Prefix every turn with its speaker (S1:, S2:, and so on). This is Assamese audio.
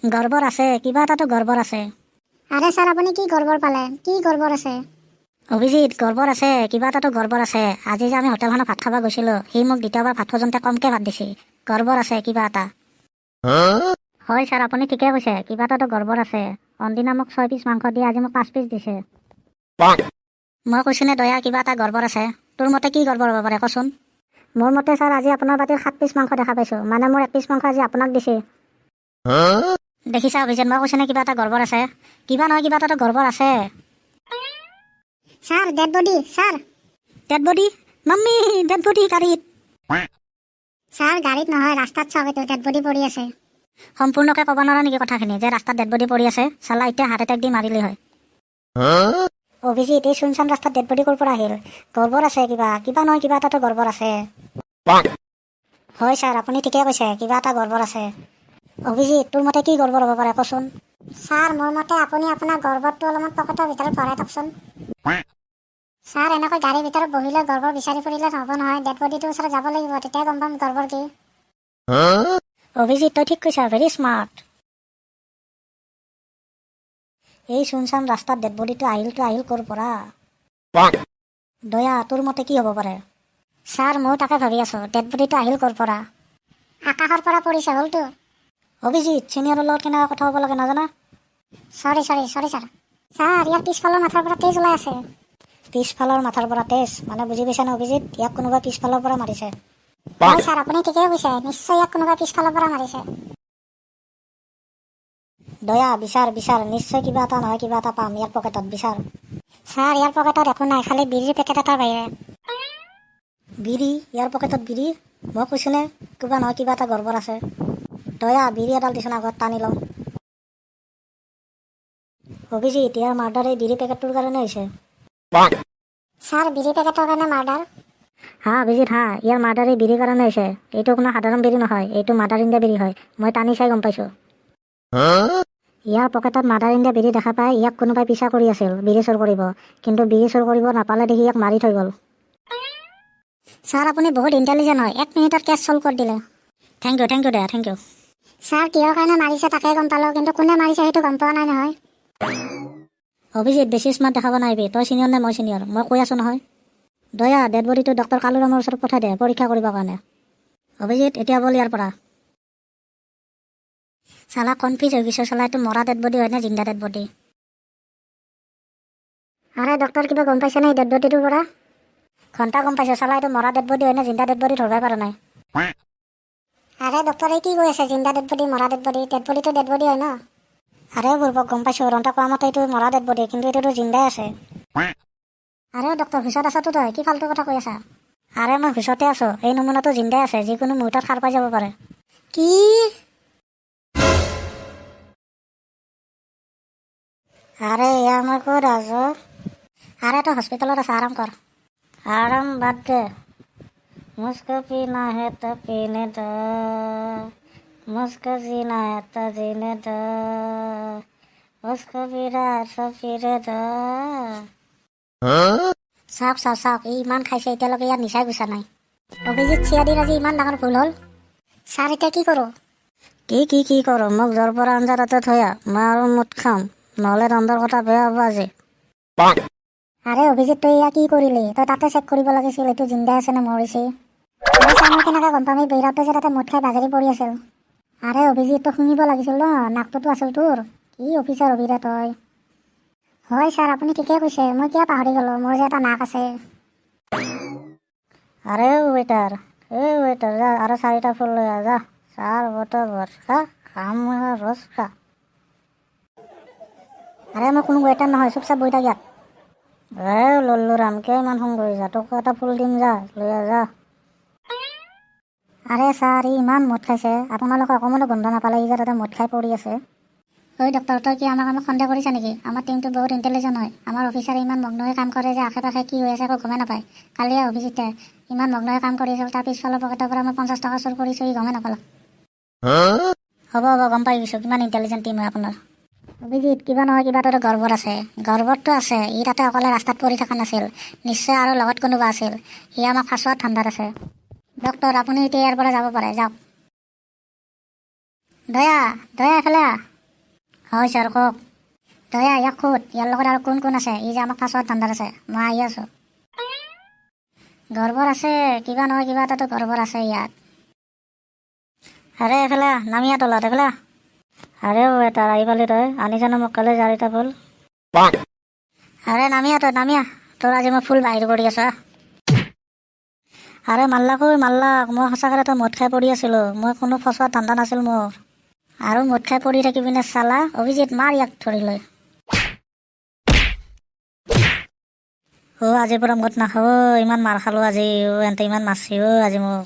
S1: গৰ্বৰ আছে, কিবা এটাতো গৰ্বৰ আছে।
S2: আৰে ছাৰ আপুনি কি গৰ্বৰ পালে? কি গৰ্বৰ আছে?
S1: অভিজিত, গৰ্বৰ আছে, কিবা এটাতো গৰ্বৰ আছে। আজি যে আমি হোটেলখনত ভাত খাব গৈছিলোঁ, সি মোক দ্বিতীয়বাৰ ভাত খোজোঁতে কমকৈ ভাত দিছে। গৰ্বৰ আছে কিবা এটা। হয় ছাৰ, আপুনি ঠিকে কৈছে, কিবা এটাতো গৰ্বৰ আছে। অনদিনা মোক 6 পিচ মাংস দিয়ে, আজি মোক 5 পিচ দিছে। মই কৈছোঁ নে দয়া, কিবা এটা গৰ্বৰ আছে। তোৰ মতে কি গৰ্বৰ হ'ব পাৰে কচোন? মোৰ মতে ছাৰ, আজি আপোনাৰ বাতিত 7 পিচ মাংস দেখা পাইছোঁ, মানে মোৰ 1 পিচ মাংস আজি আপোনাক দিছে। দেখিছা অভিজিত, মই কৈছোঁ নে কিবা এটা গৰ্বৰ আছে। কিবা নহয় কিবা এটাতো গৰ্বৰ আছে।
S2: Sir dead body, sir.
S1: Dead body? Mummy, dead body গাড়ীত।
S2: ছাৰ গাড়ীত নহয়, ৰাস্তাত চাওক, এইটো ডেড বডি পৰি আছে।
S1: সম্পূৰ্ণকৈ ক'ব নোৱাৰা নেকি কথাখিনি যে ৰাস্তাত ডেড বডি পৰি আছে? চালা এতিয়া হাৰ্ট এটেক দি মাৰিলি হয়। অভিজিত, এই শুনচান ৰাস্তাত ডেড বডি ক'ৰ পৰা আহিল? গৰ্বৰ আছে কিবা নহয় কিবা এটাতো গৰ্বৰ আছে। হয় ছাৰ, আপুনি ঠিকে কৈছে, কিবা এটা গৰ্বৰ আছে। অভিজিত, তোৰ মতে কি গৰ্বৰ হ'ব পাৰে কচোন?
S2: ছাৰ মোৰ মতে আপুনি আপোনাৰ গৰ্বৰটো অলপমান পকেটৰ ভিতৰত ভৰাই থকচোন। ছাৰ এনেকৈ গাড়ীৰ ভিতৰত বহিলে গৰ্বৰ বিচাৰি ফুৰিলে নহ'ব নহয়, ডেড বডিটোৰ ওচৰত যাব লাগিব, তেতিয়াই গম পাম গৰ্বৰ কি।
S1: অভিজিত, তই ঠিক কৈছা, ভেৰি স্মাৰ্ট। এই শুনচান ৰাস্তাত ডেড বডিটো আহিল ক'ৰ পৰা? দয়া, তোৰ মতে কি হ'ব পাৰে? ছাৰ ময়ো তাকে ভাবি আছোঁ, ডেড বডিটো আহিল ক'ৰ পৰা?
S2: আকাশৰ পৰা পৰিছে হ'লতো।
S1: অভিজিত, চিনিয়ৰৰ লগত কেনেকৈ কথা হ'ব লাগে নাজানা?
S2: চৰি ছাৰ। ছাৰ ইয়াৰ পিছফালৰ মাথাৰ পৰা তেজ ওলাই আছে।
S1: পিছফালৰ মাথাৰ পৰা তেজ? মানে বুজি পাইছা নে অভিজিত, ইয়াক কোনোবা পিছফালৰ পৰা মাৰিছে।
S2: হয় ছাৰ, আপুনি ঠিকেই কৈছে, নিশ্চয় ইয়াক কোনোবাই পিছফালৰ পৰা মাৰিছে।
S1: দয়া, বিচাৰ, নিশ্চয় কিবা এটা নহয় কিবা এটা পাম ইয়াৰ পকেটত, বিচাৰ।
S2: ছাৰ ইয়াৰ পকেটত একো নাই, খালি বিড়িৰ পেকেট এটাৰ বাহিৰে।
S1: বিড়ি? ইয়াৰ পকেটত বিড়ি? মই কৈছোঁ নে কিবা নহয় কিবা এটা গৰ্বৰ আছে। দয়া, বিড়ি এডাল দিচোন আগত, টানি লওঁ। অভিজিত, ইয়াৰ মাৰ্ডাৰ এই বিড়ি পেকেটটোৰ কাৰণে হৈছে।
S2: ছাৰ বিড়ি পেকেটৰ কাৰণে মাৰ্ডাৰ?
S1: হা অভিজিত হা, ইয়াৰ মাৰ্ডাৰ এই বিড়িৰ কাৰণে হৈছে। এইটো কোনো সাধাৰণ বিড়ি নহয়, এইটো মাৰ্ডাৰ ইণ্ডিয়া বিড়ি হয়। মই টানি চাই গম পাইছোঁ। ইয়াৰ পকেটত মাৰ্ডাৰ ইণ্ডিয়া বিড়ি দেখা পাই ইয়াক কোনোবাই পিছা কৰি আছিল বিড়ি চুৰ কৰিব, কিন্তু বিড়ি চুৰ কৰিব নাপালে দেখি ইয়াক মাৰি থৈ গ'ল। ছাৰ আপুনি বহুত ইণ্টেলিজেণ্ট হয়, 1 মিনিটত কেছ চল্ভ কৰি দিলে। থেংক ইউ দয়া, থেংক ইউ।
S2: ছাৰ কিহৰ কাৰণে মাৰিছে তাকে গম পালোঁ, কিন্তু কোনে মাৰিছে সেইটো গম পোৱা নাই নহয়।
S1: অভিজিত, বেছি স্মাৰ্ট দেখাব নাহিবি, তই চিনিয়ৰ নে মই চিনিয়ৰ, মই কৈ আছোঁ নহয়। দয়া, ডেড বডিটো ডক্টৰ কালুৰামৰ ওচৰত পঠাই দে পৰীক্ষা কৰিবৰ কাৰণে। অভিজিত, এতিয়া বল ইয়াৰ পৰা। চালা কনফিউজ হৈ গৈছে, চালা এইটো মৰা ডেড বডি হয় নে জিন্দা ডেড বডি?
S2: আৰে ডক্টৰ কিবা গম পাইছে নে ডেড বডিটোৰ পৰা?
S1: ঘণ্টা গম পাইছোঁ, চালা এইটো মৰা ডেড বডি হয় নে জিন্দা ডেড বডি ধৰিবই পৰা নাই।
S2: আৰে ডক্টৰে কি কৈ আছে, জিন্দা ডেড বডি, মৰা ডেড বডিটো ডেড বডি হয় ন?
S1: আৰে বুৰ্বক, গম পাইছোঁ, ৰন্টা কোৱা মতে এইটো মৰা ডেড বডি, কিন্তু এইটোতো জিন্দাই আছে। আৰে ডক্টৰ, হুচত আছাতো তই, কি ফাল্টু কথা কৈ আছা? আৰে মই হুচতে আছোঁ, এই নমুনাটো জিন্দাই আছে, যিকোনো মুহূৰ্তত সাৰ পাই যাব পাৰে।
S2: কি?
S1: আৰে ইয়াৰ মই ক'ত আছোঁ? আৰে তই হস্পিটেলত আছা, আৰাম কৰ। আৰাম বাদ দে, মুঝকো পীনা হে তো পীনে দো, মুঝকো जीना है तो जीने दो, उसको पीना है तो पीने दो। চাওক, ই ইমান খাইছে এতিয়ালৈকে ইয়াৰ নিচাই গুচা নাই। অভিজিত, চিয়াদিৰ আজি ইমান ডাঙৰ ভুল হ'ল।
S2: ছাৰ এতিয়া কি কৰোঁ?
S1: কি কৰোঁ? মোক জ্বৰ পৰা আঞ্জাতে থৈ আহ, মই আৰু মুঠ খাম, নহ'লে ৰন্ধৰ কথা বেয়া হ'ব আজি।
S2: আৰে অভিজিত, তই এয়া কি কৰিলি? তই তাতে চেক কৰিব লাগিছিল এইটো জিন্দা আছে নে মৰিছে। আৰে ছাৰ, মই কেনেকৈ গম পাম এই বৈৰাগটো যে তাতে মুঠ খাই বাগৰি পৰি আছিল? আৰে অভিজিত, তই শুনিব লাগিছিল ন, নাকটোতো আছিল তোৰ। কি অফিচাৰ হবি ৰে তই? হয় ছাৰ, আপুনি ঠিকে কৈছে, মই কিয় পাহৰি গ'লোঁ, মোৰ যে এটা নাক আছে।
S1: আৰে ৱেটাৰ, যা আৰু 4টা ফুল লৈ আহ, যা, 4 বটল ভদকা খাম ৰস খা। আৰে মই কোনো ৱেটাৰ নহয়, চুপচাপ বহি থাক ইয়াত। লল্লু ৰাম, কিয় ইমান খং কৰিছা? তোক এটা ফুল দিম, যা লৈ আহ যা। আৰে ছাৰ, ই ইমান মদ খাইছে, আপোনালোকে অকণমানো গোন্ধ নাপালে ই যে তাতে মদ খাই পৰি আছে। ঐ ডক্টৰ, তই কি আমাক সন্দেহ কৰিছা নেকি? আমাৰ টিমটো বহুত ইণ্টেলিজেণ্ট হয়, আমাৰ অফিচাৰে ইমান মগ্ন হৈ কাম কৰে যে আশে পাশে কি হৈ আছে একো গমেই নাপায়। কালিয়ে অভিজিতে ইমান মগ্ন হৈ কাম কৰি আছিল, তাৰ পিছফালৰ পকেটৰ পৰা মই 50 টকা চুৰ কৰিছোঁ, ই গমেই নাপালোঁ। হ'ব গম পাই গৈছোঁ, কিমান ইণ্টেলিজেণ্ট টিম হয় আপোনাৰ। অভিজিত, কিবা নহয় কিবা এটা গৰ্বৰ আছে। গৰ্বৰটো আছে, ই তাতে অকলে ৰাস্তাত পৰি থকা নাছিল, নিশ্চয় আৰু লগত কোনোবা আছিল, সি আমাক ফাঁচোৱাত ধান্দাত আছে। ডক্টৰ, আপুনি এতিয়া ইয়াৰ পৰা যাব পাৰে, যাওক। দয়া, এফালে আহ। হয় ছাৰ কওক তই ইয়াক সোধ ইয়াৰ লগত আৰু কোন কোন আছে ই যে আমাক ফাঁচত ধান্দাত আছে মই আহি আছোঁ গৰ্বৰ আছে কিবা নহয় কিবা এটাতো গৰ্বৰ আছে ইয়াত আৰে এইফালে নামিয়া তলত এইফালে আৰে এটা আহি পালি তই আনি জানো মোক কালি জাৰিটা ফুল আৰে নামিয়া তই নামিয়া তোৰ আজি মই ফুল বাহিৰ কৰি আছোঁ আৰে মাল্লাক মই সঁচাকৈ তই মদ খাই পৰি আছিলোঁ মই কোনো ফচোৱা ধান্দা নাছিল মোৰ আৰু মদ খাই পৰি থাকি পিনে চালা অভিজিত মাৰ ইয়াক ধৰি লৈ আজিৰ পৰা মদ নাখাব ইমান মাৰ খালোঁ আজি এন্তে ইমান মাৰছি আজি মোক